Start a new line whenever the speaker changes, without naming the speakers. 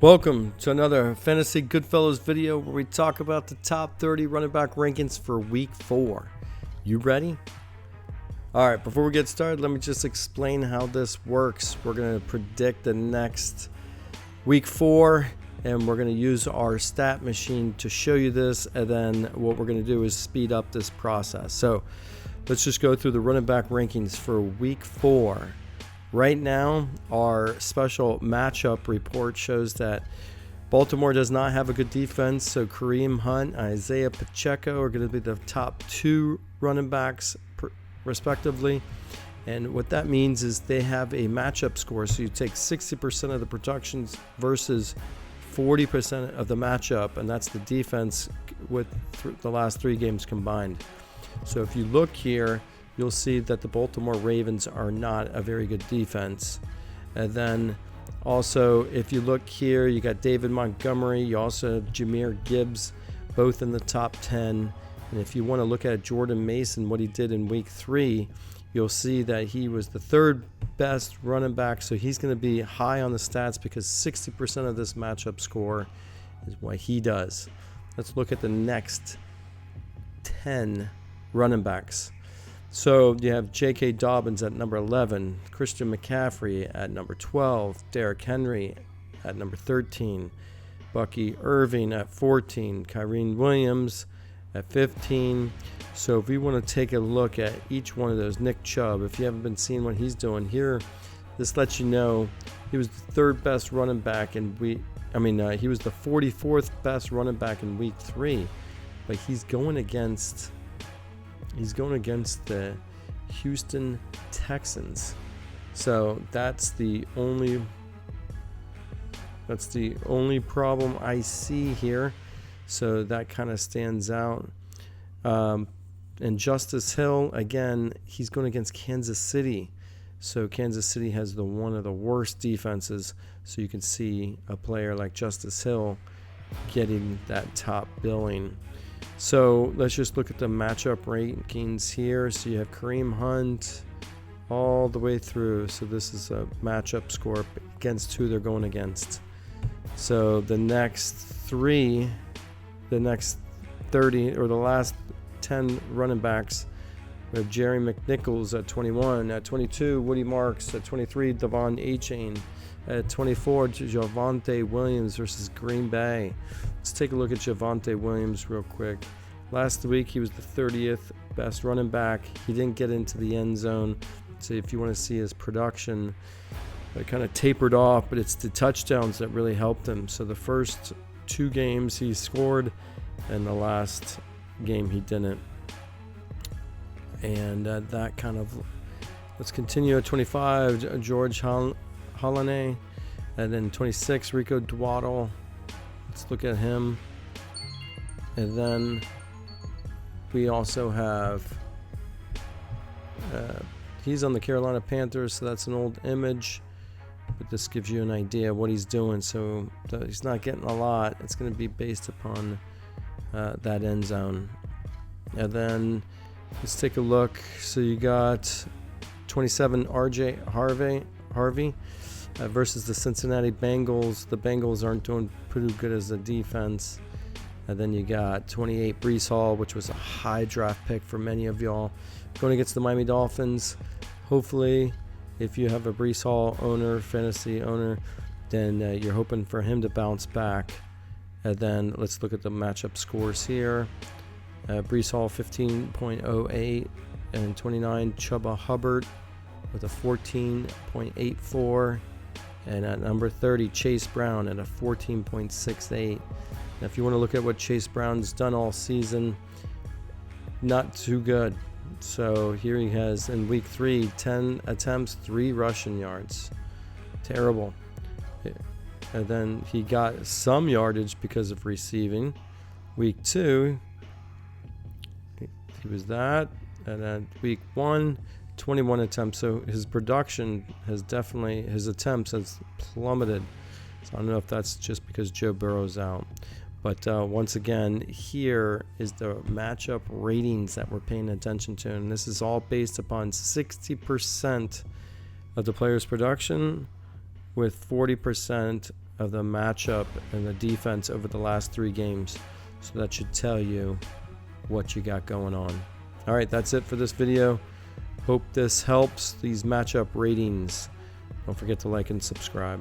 Welcome to another Fantasy Goodfellas video where we talk about the top 30 running back rankings for week 4. You ready? Alright, before we get started, let me just explain how this works. We're going to predict the next week 4 and we're going to use our stat machine to show you this, and then what we're going to do is speed up this process. So let's just go through the running back rankings for week 4. Right now, our special matchup report shows that Baltimore does not have a good defense, so Kareem Hunt and Isiah Pacheco are going to be the top 2 running backs respectively. And what that means is they have a matchup score, so you take 60% of the productions versus 40% of the matchup, and that's the defense with the last 3 games combined. So if you look here, you'll see that the Baltimore Ravens are not a very good defense. And then also, if you look here, you got David Montgomery, you also have Jahmyr Gibbs, both in the top 10. And if you want to look at Jordan Mason, what he did in week 3, you'll see that he was the 3rd best running back. So he's going to be high on the stats because 60% of this matchup score is what he does. Let's look at the next 10 running backs. So you have J.K. Dobbins at number 11, Christian McCaffrey at number 12, Derrick Henry at number 13, Bucky Irving at 14, Kyren Williams at 15. So if we want to take a look at each one of those, Nick Chubb, if you haven't been seeing what he's doing here, this lets you know he was the 3rd best running back in he was the 44th best running back in week 3, but he's going against the Houston Texans. So that's the only problem I see here. So that kind of stands out. And Justice Hill, again, he's going against Kansas City. So Kansas City has one of the worst defenses. So you can see a player like Justice Hill getting that top billing. So let's just look at the matchup rankings here. So you have Kareem Hunt all the way through. So this is a matchup score against who they're going against. So the next 30, or the last 10 running backs, we have Jerry McNichols at 21. At 22, Woody Marks. At 23, Devon Achane. At 24, Javonte Williams versus Green Bay. Let's take a look at Javonte Williams real quick. Last week, he was the 30th best running back. He didn't get into the end zone. So if you want to see his production, it kind of tapered off, but it's the touchdowns that really helped him. So the first 2 games he scored, and the last game he didn't. And that kind of, let's continue at 25, George Holliday, and then 26, Rico Dwaddle. Let's look at him. And then we also have, he's on the Carolina Panthers, so that's an old image, but this gives you an idea of what he's doing. So he's not getting a lot. It's going to be based upon that end zone. And then let's take a look. So you got 27, RJ Harvey versus the Cincinnati Bengals. The Bengals aren't doing pretty good as a defense. And then you got 28, Breece Hall, which was a high draft pick for many of y'all, going against the Miami Dolphins. Hopefully, if you have a Breece Hall fantasy owner, then you're hoping for him to bounce back. And then let's look at the matchup scores here. Breece Hall 15.08 and 29, Chuba Hubbard with a 14.84, and at number 30, Chase Brown at a 14.68. Now, if you want to look at what Chase Brown's done all season, not too good. So here he has in week 3, 10 attempts, 3 rushing yards. Terrible. And then he got some yardage because of receiving. Week 2, he was that. And then week 1, 21 attempts. So his production has definitely, his attempts has plummeted. So I don't know if that's just because Joe Burrow's out. But once again, here is the matchup ratings that we're paying attention to. And this is all based upon 60% of the player's production with 40% of the matchup and the defense over the last 3 games. So that should tell you what you got going on. All right, that's it for this video. Hope this helps, these matchup ratings. Don't forget to like and subscribe.